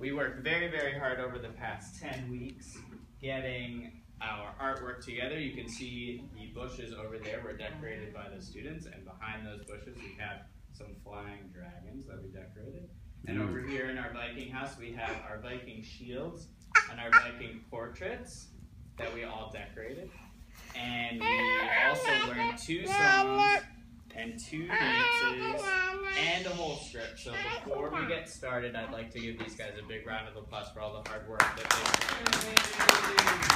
We worked very, very hard over the past 10 weeks getting our artwork together. You can see the bushes over there were decorated by the students, and behind those bushes we have some flying dragons that we decorated. And over here in our Viking house we have our Viking shields and our Viking portraits that we all decorated. And we also learned 2 songs and 2 dances and a whole script. So before we get started, I'd like to give these guys a big round of applause for all the hard work that they've done.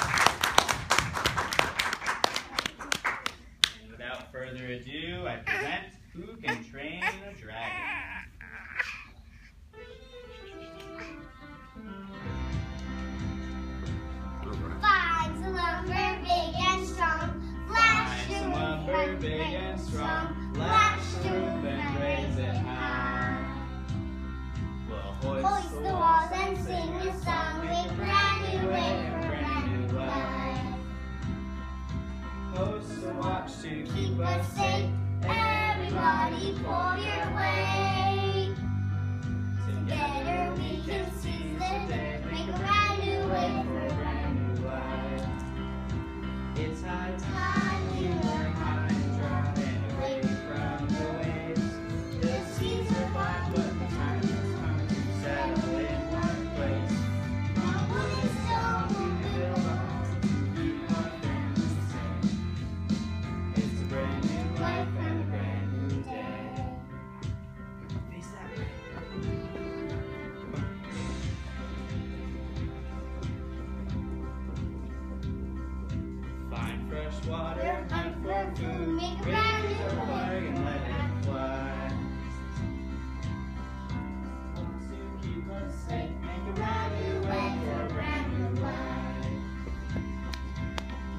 And without further ado, I present Who Can Train a Dragon? Find some lumber big and strong. Flash Find some lumber big and strong. Lash the roof and raise it high. We'll hoist the walls and sing a song. Make brand new way for brand new life. Post a watch to Keep us safe. Everybody pull your weight. Together we can seize the day. Make a brand new way for a brand new life. It's high time we learn how to drive and away from the waves. The seas are fine, but the time has come to settle in one place. From wood and stone We build a home to keep our families safe. It's a brand new life and a brand new day. Face that way. Find fresh water, hunt for food, Make a brand raise new a flag way. and let it fly. To keep us safe, make a brand new way for a brand new life.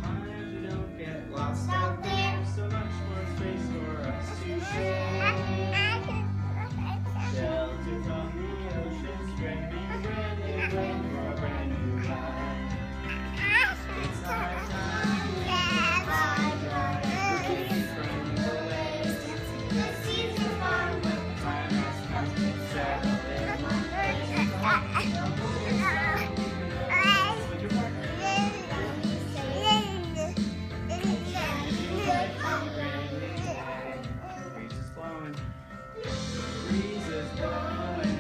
Mind you don't get lost out there, so much more space for us to share. Shelter from the ocean, spread me a brand new way for a brand new life. It's high time we away from the waves. The seas are far, The time has come to settle in one place. Breeze is blowing. Breeze is blowing.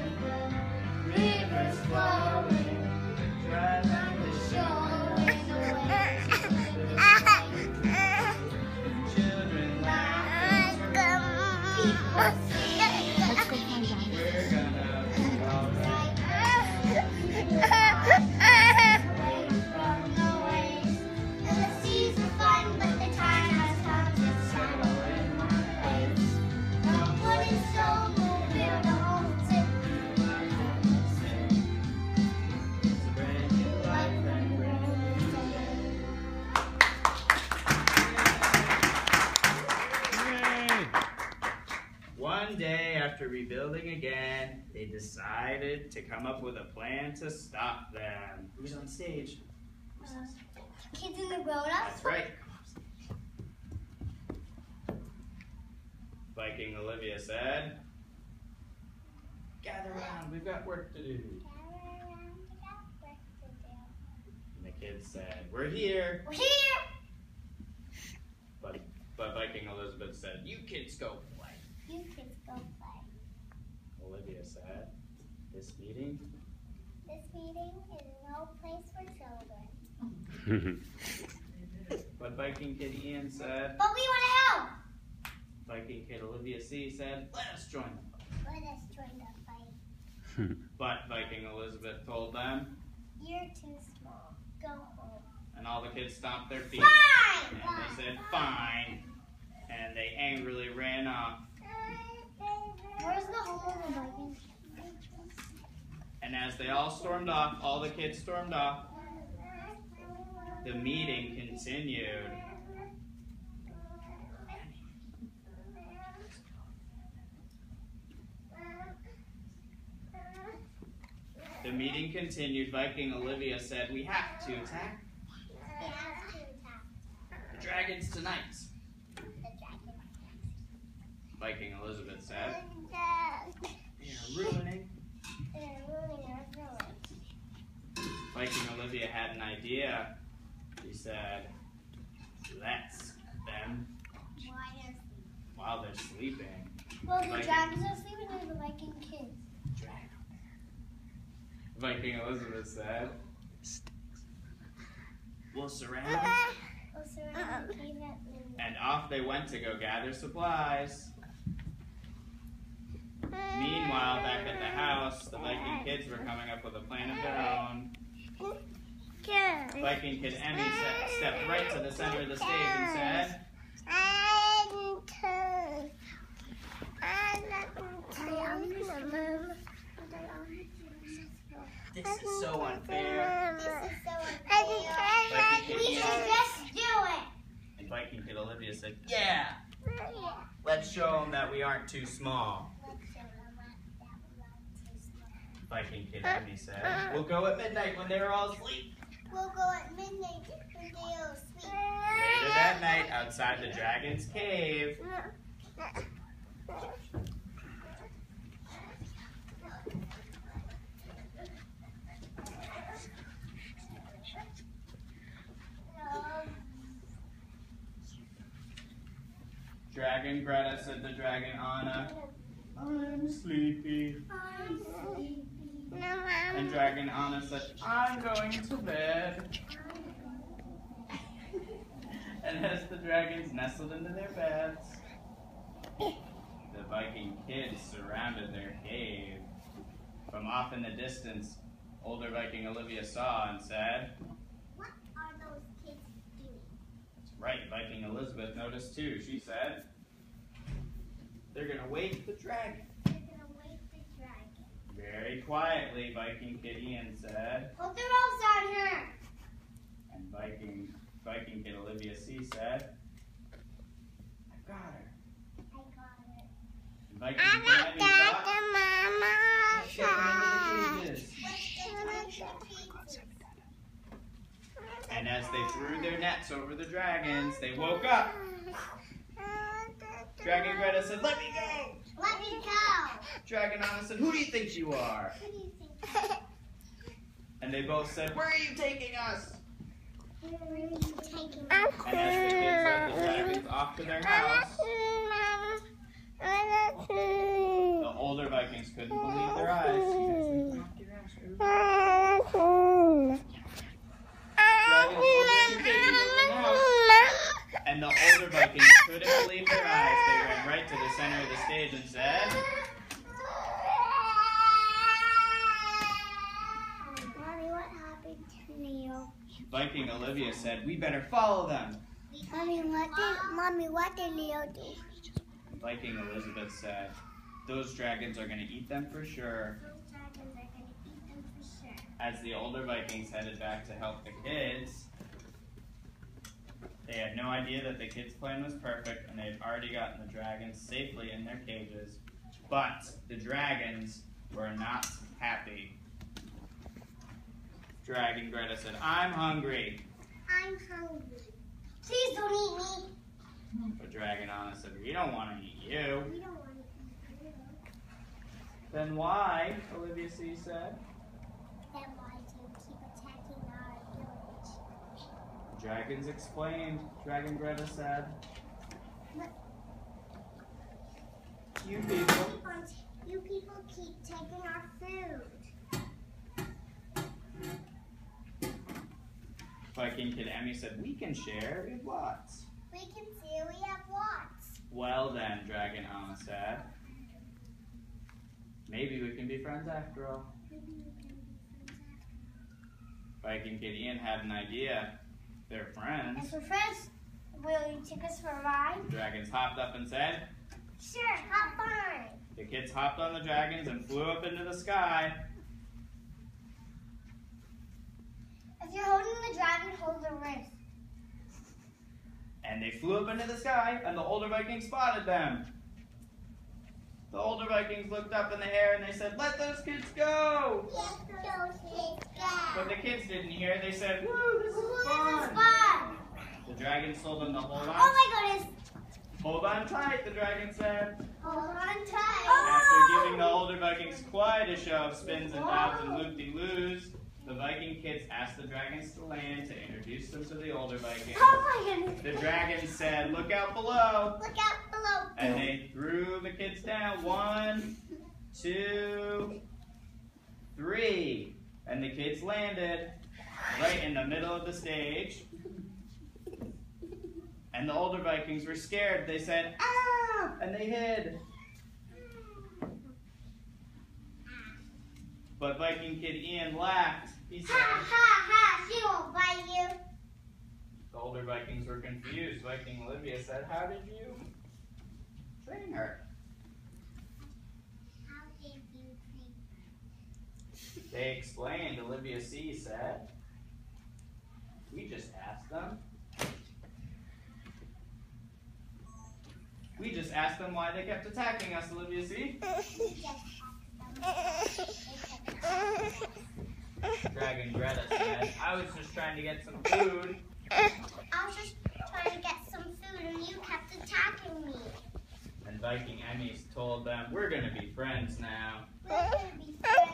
Rivers flowing. Dry land is showing. Children laughing. We're gonna be alright. Away from the waves. And the seas are fun, but the time has come to settle in one place. From wood and stone, we'll build a home to It's a brand new life and a brand new day. One day after rebuilding again, they decided to come up with a plan to stop them. Who's on stage? kids and the grown-ups. That's right. Viking Olivia said, "Gather around, we've got work to do." And the kids said, "We're here." We're here. But Viking Elizabeth said, "You kids go play." You kids go play. Olivia said, This meeting This meeting is no place for children. But Viking Kid Ian said, But we want to help. Viking Kid Olivia C said, "Let us join them." Let us join the fight. But Viking Elizabeth told them, You're too small. Go home. and all the kids stomped their feet. Fine. And they said, "Fine." And they angrily ran off. Where's the home of the Vikings? And as they all stormed off, all the kids stormed off, the meeting continued. The meeting continued. Viking Olivia said, "We have to attack They have to attack the dragons tonight." the dragon. Viking Elizabeth said, They're "They are ruining ruining our village. Viking Olivia had an idea. She said, let's cook them while they're sleeping. Well, the Viking- dragons are sleeping and the Viking kids. Viking Elizabeth said, we'll surround them. We'll surround the cave at midnight. And off they went to go gather supplies. Meanwhile, back at the house, the Viking kids were coming up with a plan of their own. Viking kid Emmy stepped right to the center of the stage and said, this is so unfair. This is so unfair. Viking We kid should Ian just do it. and Viking kid Olivia said, yeah, let's show them that we aren't too small. Viking kid Emmy said, we'll go at midnight when they're all asleep. We'll go at midnight when they are asleep. Later that night, outside the dragon's cave, Dragon Greta said to Dragon Anna, I'm sleepy. I'm sleepy. And Dragon Anna said, I'm going to bed. And as the dragons nestled into their beds, the Viking kids surrounded their cave. From off in the distance, older Viking Olivia saw and said, What are those kids doing? right, Viking Elizabeth noticed too. She said, they're going to wake the dragon. They're gonna wake the dragon. Very quietly, Viking kid Ian said, Hold the ropes on her. and Viking kid Olivia C said, I've got her. I got it. And Viking kid Emmy thought, let's get them into the cages. Let's get them into the cages. And as they threw their nets over the dragons, they woke up. Dragon Greta said, let me go. Let me go. Dragon Anna said, who do you think you are? Who do you think? And they both said, where are you taking us? Where are you taking me? And as the kids led the dragons off to their house, the older Vikings couldn't believe their eyes. Dragons overtaking the house. And the older Vikings couldn't believe their eyes. They ran right to the center of the stage and said, Mommy, what happened to Leo? Viking Olivia said, we better follow them. Mommy, what did Leo do? Viking Elizabeth said, those dragons are going to eat them for sure. Those dragons are gonna eat them for sure. As the older Vikings headed back to help the kids, they had no idea that the kids' plan was perfect and they had already gotten the dragons safely in their cages. But the dragons were not happy. Dragon Greta said, I'm hungry. I'm hungry. Please don't eat me. But Dragon Anna said, we don't want to eat you. We don't want to eat you. Then why? Olivia C. said. Then why do you keep attacking our village? Dragons explained, Dragon Greta said. You people. You people keep taking our food. Viking kid Emmy said, we can share in lots. We can see we have lots. Well then, Dragon Anna said. Maybe we can be friends after all. Maybe we can be friends Viking kid Ian had an idea. They're friends. after. As we're friends, will you take us for a ride? Dragons hopped up and said. Sure, have fun. The kids hopped on the dragons and flew up into the sky. If you're holding the dragon, hold the wrist. And they flew up into the sky, and the older Vikings spotted them. The older Vikings looked up in the air and they said, let those kids go! Let those kids go. But the kids didn't hear. They said, woo, this Ooh, is this is fun! fun. The dragons told them to hold on. Oh my goodness. Hold on tight, the dragon said. Hold on tight. After giving the older Vikings quite a show of spins and bows and loop-de-loos, the the Viking kids asked the dragons to land to introduce them to the older Vikings. Oh my goodness. The dragons said, "Look out below." Look out below. And they threw the kids down. 1, 2, 3. And the kids landed right in the middle of the stage. And the older Vikings were scared. They said, "Ah!" And they hid. But Viking kid Ian laughed. He said, Ha ha ha, she won't bite you. the older Vikings were confused. Viking Olivia said, "How did you train her?" How did you train They explained. Olivia C. said, "We just asked them. We just asked them why they kept attacking us, Olivia C." Dragon Greta said, "I was just trying to get some food." I was just trying to get some food and you kept attacking me. And Viking Emmy told them, "We're going to be friends now." We're gonna be friends